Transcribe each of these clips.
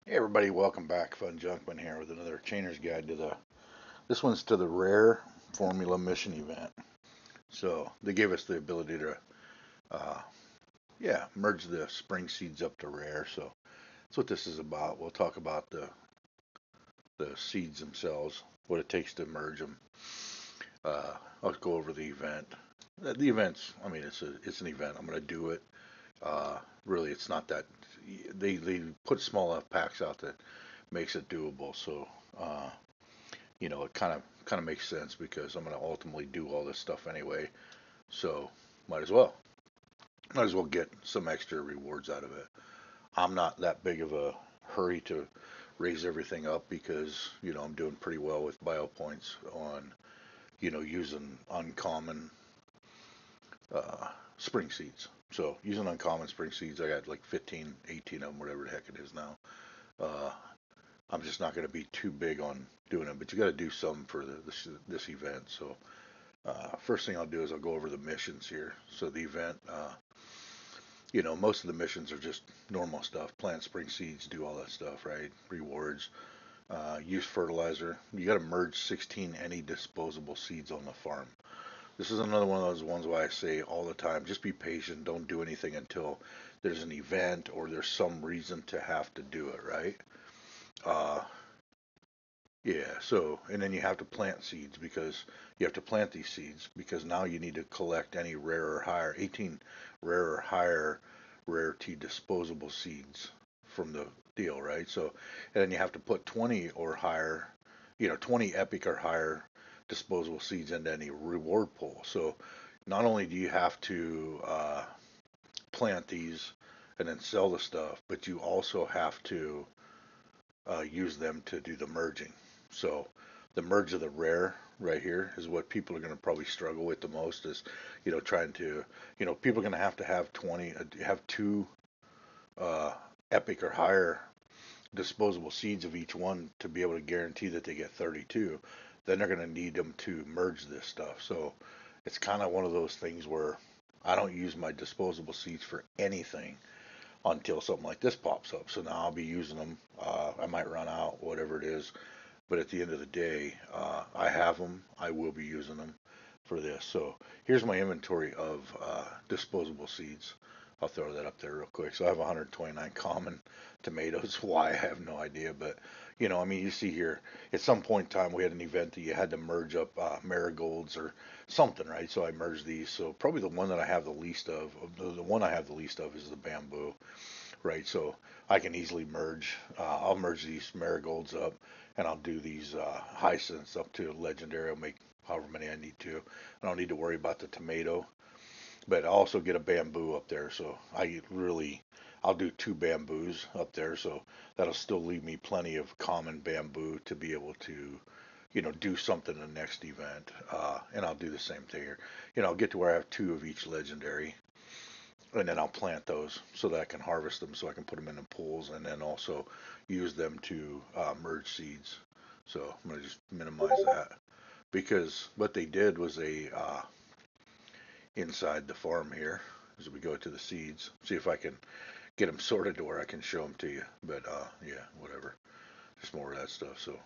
Hey everybody, welcome back. Fun Junkman here with another Chainer's Guide to the. This one's to the rare Formula Mission event. So they gave us the ability to, uh, merge the spring seeds up to rare. So that's what this is about. We'll talk about the seeds themselves, what it takes to merge them. I'll go over the event. The event's, I mean, it's an event. I'm gonna do it. Really, it's not that. They put small enough packs out that makes it doable. So. It kind of makes sense because I'm going to ultimately do all this stuff anyway. So might as well. Might as well get some extra rewards out of it. I'm not that big of a hurry to raise everything up because, I'm doing pretty well with bio points on, using uncommon spring seeds. So using uncommon spring seeds, I got like 15, 18 of them, whatever the heck it is now. Uh, I'm just not going to be too big on doing it, but you got to do something for this event. So first thing I'll do is I'll go over the missions here. So the event, most of the missions are just normal stuff. Plant spring seeds, do all that stuff, right? Rewards. Use fertilizer. You got to merge 16 any disposable seeds on the farm. This is another one of those ones where I say all the time, just be patient. Don't do anything until there's an event or there's some reason to have to do it, right? Uh, Yeah, so, and then you have to plant seeds because you have to plant these seeds because now you need to collect any rare or higher, 18 rare or higher rarity disposable seeds from the deal, right? So, and then you have to put 20 or higher, 20 epic or higher disposable seeds into any reward pool. So, not only do you have to plant these and then sell the stuff, but you also have to use them to do the merging. So the merge of the rare right here is what people are going to probably struggle with the most is, trying to, people are going to have 20, have two uh, epic or higher disposable seeds of each one to be able to guarantee that they get 32. Then they're going to need them to merge this stuff. So it's kind of one of those things where I don't use my disposable seeds for anything until something like this pops up. So now I'll be using them. I might run out, whatever it is. But at the end of the day, I have them. I will be using them for this. So here's my inventory of disposable seeds. I'll throw that up there real quick. So I have 129 common tomatoes. Why, I have no idea. But, I mean, you see here, at some point in time, we had an event that you had to merge up marigolds or something, right? So I merged these. So probably the one that I have the least of, the one I have the least of is the bamboo, right? So I can easily merge. I'll merge these marigolds up, and I'll do these hyacinths up to legendary. I'll make however many I need to. I don't need to worry about the tomato, but I also get a bamboo up there. So I'll do two bamboos up there. So that'll still leave me plenty of common bamboo to be able to, do something in the next event. And I'll do the same thing here. I'll get to where I have two of each legendary, and then I'll plant those so that I can harvest them so I can put them in the pools and then also use them to merge seeds. So I'm going to just minimize that because what they did was inside the farm here as we go to the seeds, see if I can get them sorted to where I can show them to you. But yeah, whatever. Just more of that stuff. So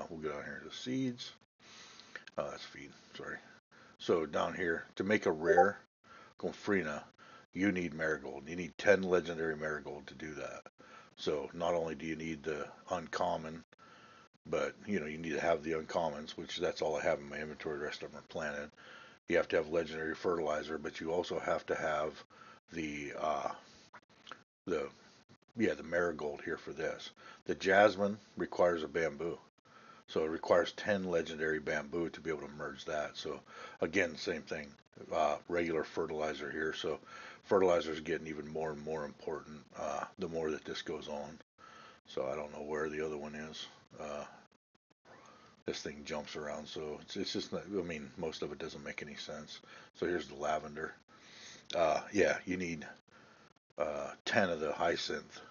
we'll go down here to the seeds. That's feed. Sorry. So down here to make a rare Gomphrena, you need marigold. You need 10 legendary marigold to do that. So not only do you need the uncommon, but you need to have the uncommons, which that's all I have in my inventory. The rest of them are planted. You have to have legendary fertilizer, but you also have to have the the the marigold here for this. The jasmine requires a bamboo. So it requires 10 legendary bamboo to be able to merge that. So again, same thing, regular fertilizer here. So fertilizer is getting even more and more important the more that this goes on. So I don't know where the other one is. This thing jumps around, so it's just not, I mean, most of it doesn't make any sense. So here's the lavender. Yeah, you need 10 of the hyacinth,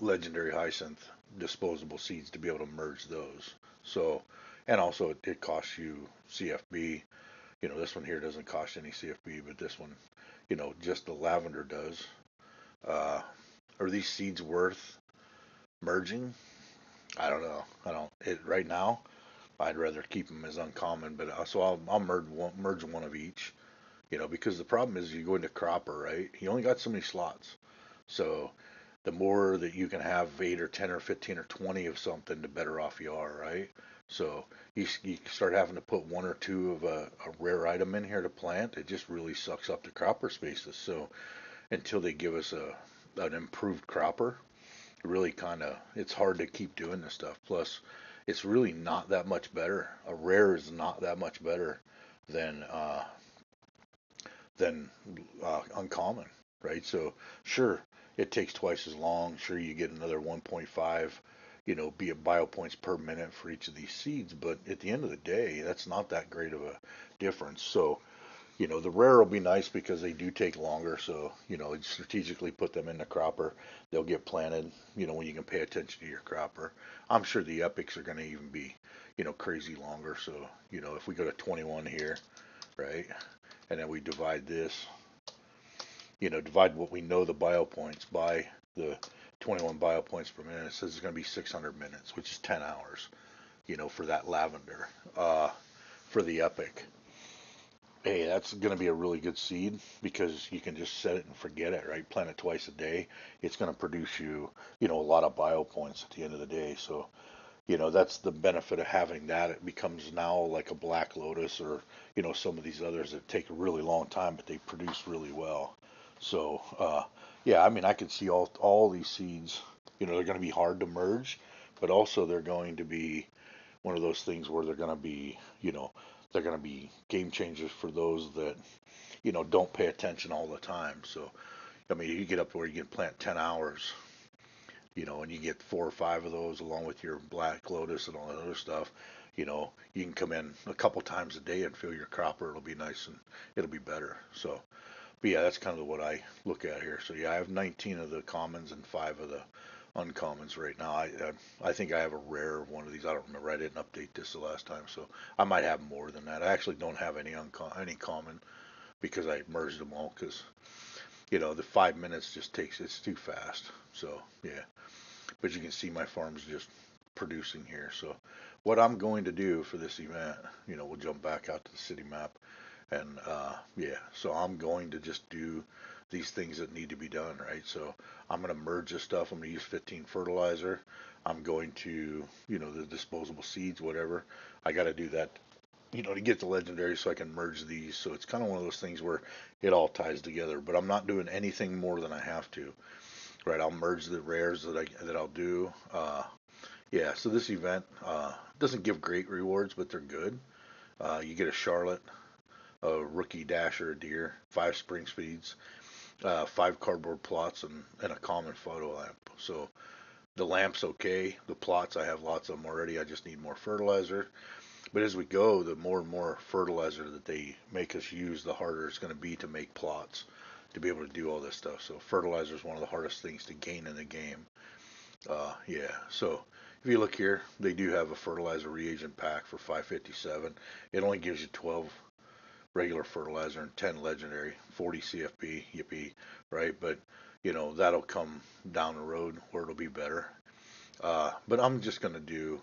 legendary hyacinth disposable seeds to be able to merge those. So, and also it costs you CFB. This one here doesn't cost any CFB, but this one, just the lavender does. Uh, are these seeds worth Merging, I don't know. I don't it right now. I'd rather keep them as uncommon, but so I'll merge one of each. Because the problem is you go into cropper, right? You only got so many slots. So the more that you can have 8 or 10 or 15 or 20 of something, the better off you are, right? So you start having to put one or two of a rare item in here to plant, it just really sucks up the cropper spaces. So until they give us an improved cropper, really kind of it's hard to keep doing this stuff. Plus, it's really not that much better. A rare is not that much better than than uncommon, right? So sure, it takes twice as long. Sure, you get another 1.5, be it bio points per minute for each of these seeds. But at the end of the day, that's not that great of a difference. So the rare will be nice because they do take longer. So strategically put them in the cropper. They'll get planted. When you can pay attention to your cropper. I'm sure the epics are going to even be crazy longer. So if we go to 21 here, right? And then we divide this, divide what we know the bio points by the 21 bio points per minute. It says it's going to be 600 minutes, which is 10 hours, for that lavender. For the epic, hey, that's going to be a really good seed because you can just set it and forget it, right? Plant it twice a day. It's going to produce you, a lot of bio points at the end of the day. So that's the benefit of having that. It becomes now like a black lotus or, some of these others that take a really long time, but they produce really well. So, yeah, I mean, I could see all these seeds, they're going to be hard to merge, but also they're going to be one of those things where they're going to be game changers for those that, don't pay attention all the time. So, I mean, you get up to where you can plant 10 hours, and you get 4 or 5 of those along with your black lotus and all that other stuff, you can come in a couple times a day and fill your cropper. It'll be nice and it'll be better. So, but yeah, that's kind of what I look at here. So yeah, I have 19 of the commons and 5 of the uncommons right now. I think I have a rare one of these. I don't remember. I didn't update this the last time, so I might have more than that. I actually don't have any common because I merged them all because the 5 minutes just takes it's too fast. So yeah. But you can see my farm's just producing here. So what I'm going to do for this event, we'll jump back out to the city map. And yeah, so I'm going to just do these things that need to be done, right? So I'm going to merge this stuff. I'm going to use 15 fertilizer. I'm going to, the disposable seeds, whatever. I got to do that, to get the legendary so I can merge these. So it's kind of one of those things where it all ties together. But I'm not doing anything more than I have to. Right, I'll merge the rares that I'll do. Yeah, so this event doesn't give great rewards, but they're good. You get a Charlotte, a rookie dasher, a deer, 5 spring speeds, 5 cardboard plots, and a common photo lamp. So the lamp's okay. The plots, I have lots of them already. I just need more fertilizer. But as we go, the more and more fertilizer that they make us use, the harder it's going to be to make plots to be able to do all this stuff. So fertilizer is one of the hardest things to gain in the game. Yeah. So if you look here, they do have a fertilizer reagent pack for 557. It only gives you 12 regular fertilizer and 10 legendary, 40 CFP, yippee, right? But that'll come down the road where it'll be better. But I'm just gonna do,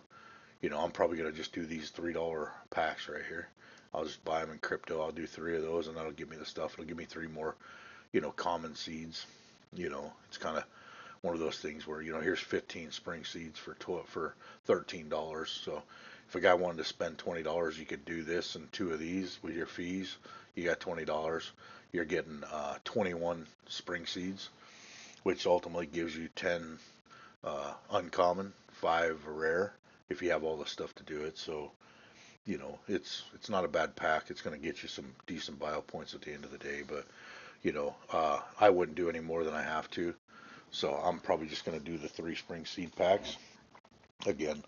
I'm probably gonna just do these $3 packs right here. I'll just buy them in crypto. I'll do 3 of those, and that'll give me the stuff. It'll give me 3 more, common seeds. It's kind of one of those things where here's 15 spring seeds for $13. So if a guy wanted to spend $20, you could do this and 2 of these with your fees. You got $20. You're getting 21 spring seeds, which ultimately gives you 10 uncommon, 5 rare if you have all the stuff to do it. So it's not a bad pack. It's going to get you some decent bio points at the end of the day, but I wouldn't do any more than I have to. So I'm probably just going to do the 3 spring seed packs. Again,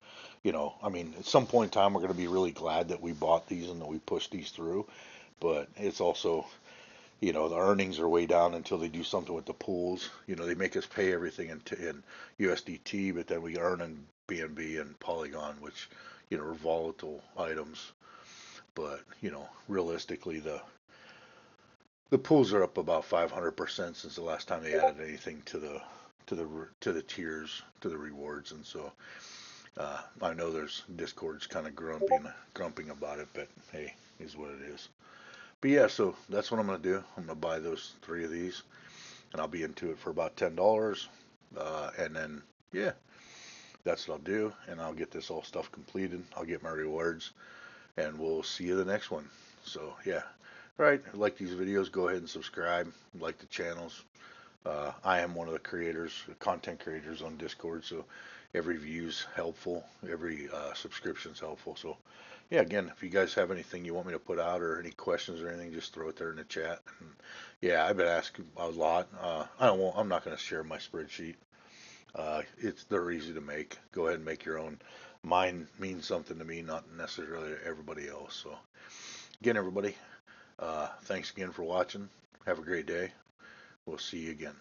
I mean, at some point in time, we're going to be really glad that we bought these and that we pushed these through. But it's also, the earnings are way down until they do something with the pools. They make us pay everything in USDT, but then we earn in BNB and Polygon, which, are volatile items. But, realistically, the pools are up about 500% since the last time they added anything to to the tiers, to the rewards, and so I know there's Discord's kind of grumping about it, but hey, is what it is. But yeah, so that's what I'm gonna do. I'm gonna buy those 3 of these, and I'll be into it for about $10. And then yeah, that's what I'll do, and I'll get this all stuff completed. I'll get my rewards, and we'll see you the next one. So yeah, all right. Like these videos, go ahead and subscribe. Like the channels. I am one of the creators, content creators on Discord, so every view's helpful, every subscription's helpful. So, yeah, again, if you guys have anything you want me to put out or any questions or anything, just throw it there in the chat. And, yeah, I've been asked a lot. I'm not going to share my spreadsheet. They're easy to make. Go ahead and make your own. Mine means something to me, not necessarily to everybody else. So, again, everybody, thanks again for watching. Have a great day. We'll see you again.